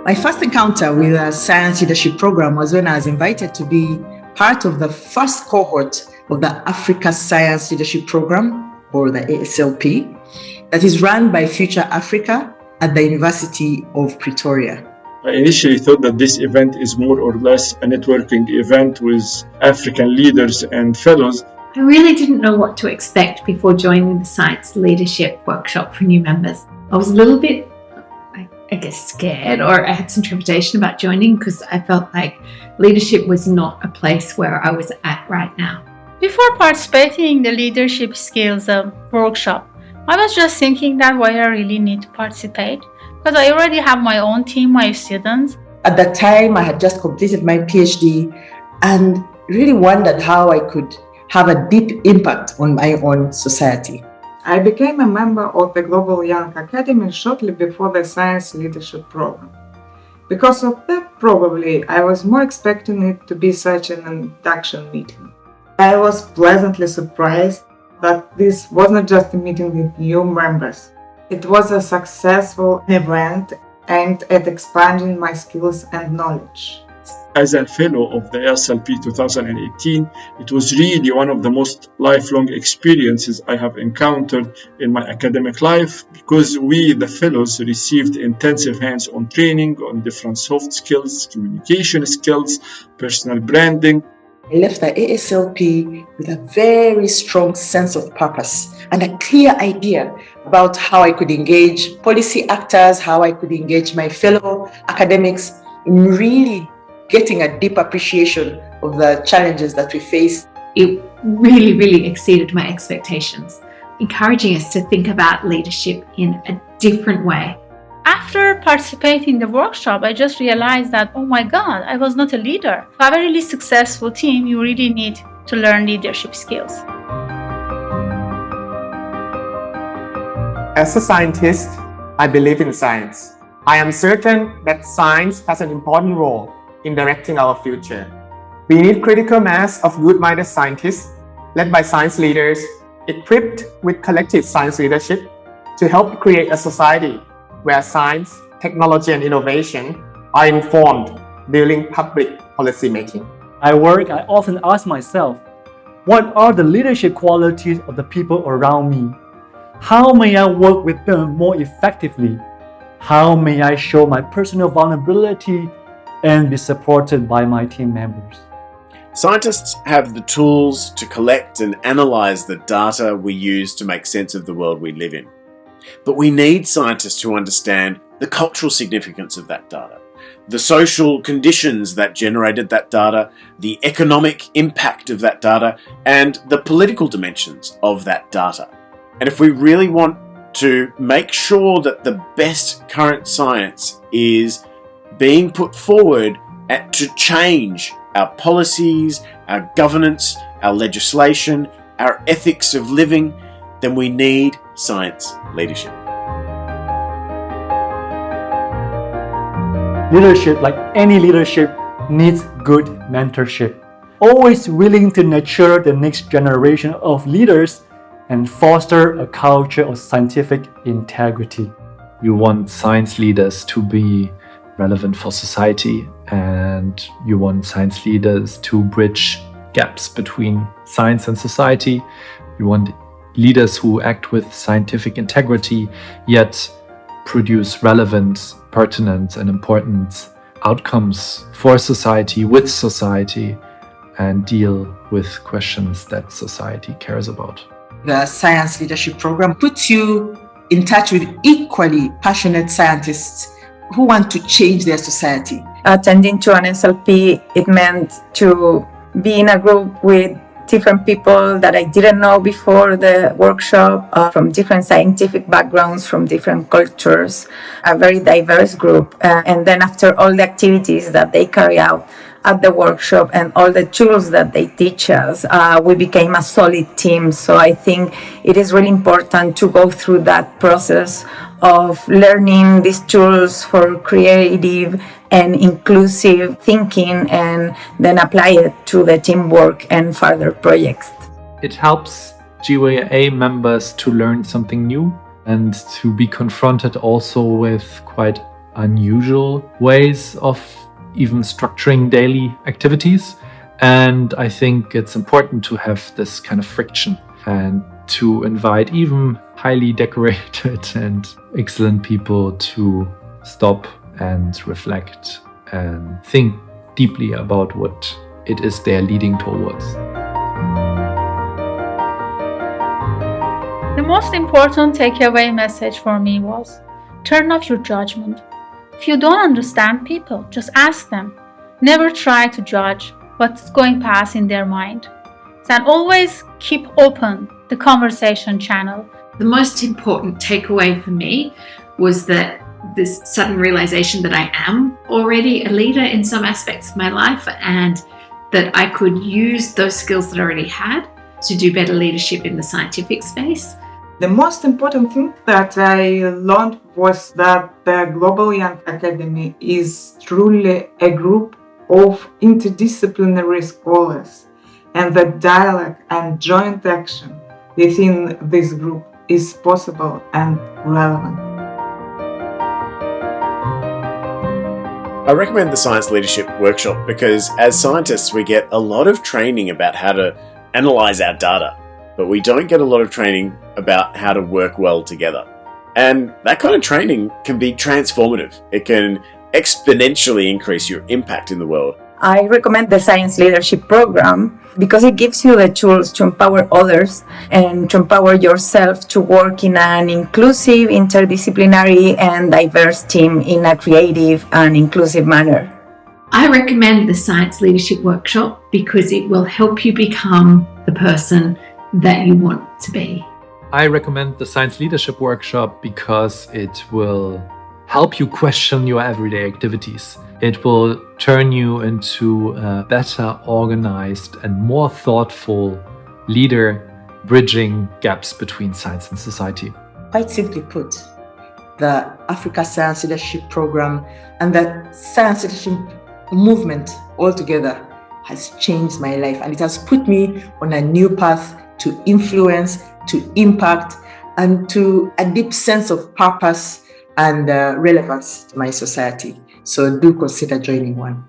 My first encounter with a science leadership program was when I was invited to be part of the first cohort of the Africa Science Leadership Program, or the ASLP, that is run by Future Africa at the University of Pretoria. I initially thought that this event is more or less a networking event with African leaders and fellows. I really didn't know what to expect before joining the Science Leadership Workshop for new members. I was a little bit, I guess, scared, or I had some trepidation about joining because I felt like leadership was not a place where I was at right now. Before participating in the leadership skills workshop, I was just thinking that why I really need to participate, because I already have my own team, my students. At that time, I had just completed my PhD and really wondered how I could have a deep impact on my own society. I became a member of the Global Young Academy shortly before the Science Leadership Program. Because of that, probably, I was more expecting it to be such an induction meeting. I was pleasantly surprised that this wasn't just a meeting with new members. It was a successful event aimed at expanding my skills and knowledge. As a fellow of the ASLP 2018, it was really one of the most lifelong experiences I have encountered in my academic life, because we, the fellows, received intensive hands-on training on different soft skills, communication skills, personal branding. I left the ASLP with a very strong sense of purpose and a clear idea about how I could engage policy actors, how I could engage my fellow academics in really getting a deep appreciation of the challenges that we face. It really, really exceeded my expectations, encouraging us to think about leadership in a different way. After participating in the workshop, I just realized that, oh my God, I was not a leader. To have a really successful team, you really need to learn leadership skills. As a scientist, I believe in science. I am certain that science has an important role in directing our future. We need critical mass of good-minded scientists led by science leaders, equipped with collective science leadership to help create a society where science, technology, and innovation are informed during public policy making. At work, I often ask myself, what are the leadership qualities of the people around me? How may I work with them more effectively? How may I show my personal vulnerability and be supported by my team members? Scientists have the tools to collect and analyze the data we use to make sense of the world we live in. But we need scientists who understand the cultural significance of that data, the social conditions that generated that data, the economic impact of that data, and the political dimensions of that data. And if we really want to make sure that the best current science is being put forward to change our policies, our governance, our legislation, our ethics of living, then we need science leadership. Leadership, like any leadership, needs good mentorship. Always willing to nurture the next generation of leaders and foster a culture of scientific integrity. You want science leaders to be relevant for society, and you want science leaders to bridge gaps between science and society. You want leaders who act with scientific integrity, yet produce relevant, pertinent, and important outcomes for society, with society, and deal with questions that society cares about. The Science Leadership Program puts you in touch with equally passionate scientists who want to change their society. Attending to an SLP, it meant to be in a group with different people that I didn't know before the workshop, from different scientific backgrounds, from different cultures, a very diverse group. And then after all the activities that they carry out at the workshop and all the tools that they teach us, we became a solid team. So I think it is really important to go through that process of learning these tools for creative and inclusive thinking, and then apply it to the teamwork and further projects. It helps GYA members to learn something new and to be confronted also with quite unusual ways of even structuring daily activities. And I think it's important to have this kind of friction and to invite even highly decorated and excellent people to stop and reflect and think deeply about what it is they're leading towards. The most important takeaway message for me was turn off your judgment. If you don't understand people, just ask them. Never try to judge what's going past in their mind. And always keep open the conversation channel. The most important takeaway for me was that this sudden realization that I am already a leader in some aspects of my life and that I could use those skills that I already had to do better leadership in the scientific space. The most important thing that I learned was that the Global Young Academy is truly a group of interdisciplinary scholars, and that dialogue and joint action within this group is possible and relevant. I recommend the Science Leadership Workshop because as scientists we get a lot of training about how to analyse our data, but we don't get a lot of training about how to work well together. And that kind of training can be transformative. It can exponentially increase your impact in the world. I recommend the Science Leadership Program because it gives you the tools to empower others and to empower yourself to work in an inclusive, interdisciplinary and diverse team in a creative and inclusive manner. I recommend the Science Leadership Workshop because it will help you become the person that you want to be. I recommend the Science Leadership Workshop because it will help you question your everyday activities. It will turn you into a better organized and more thoughtful leader, bridging gaps between science and society. Quite simply put, the Africa Science Leadership Program and the Science Leadership movement altogether has changed my life, and it has put me on a new path to influence, to impact, and to a deep sense of purpose and relevance to my society. So do consider joining one.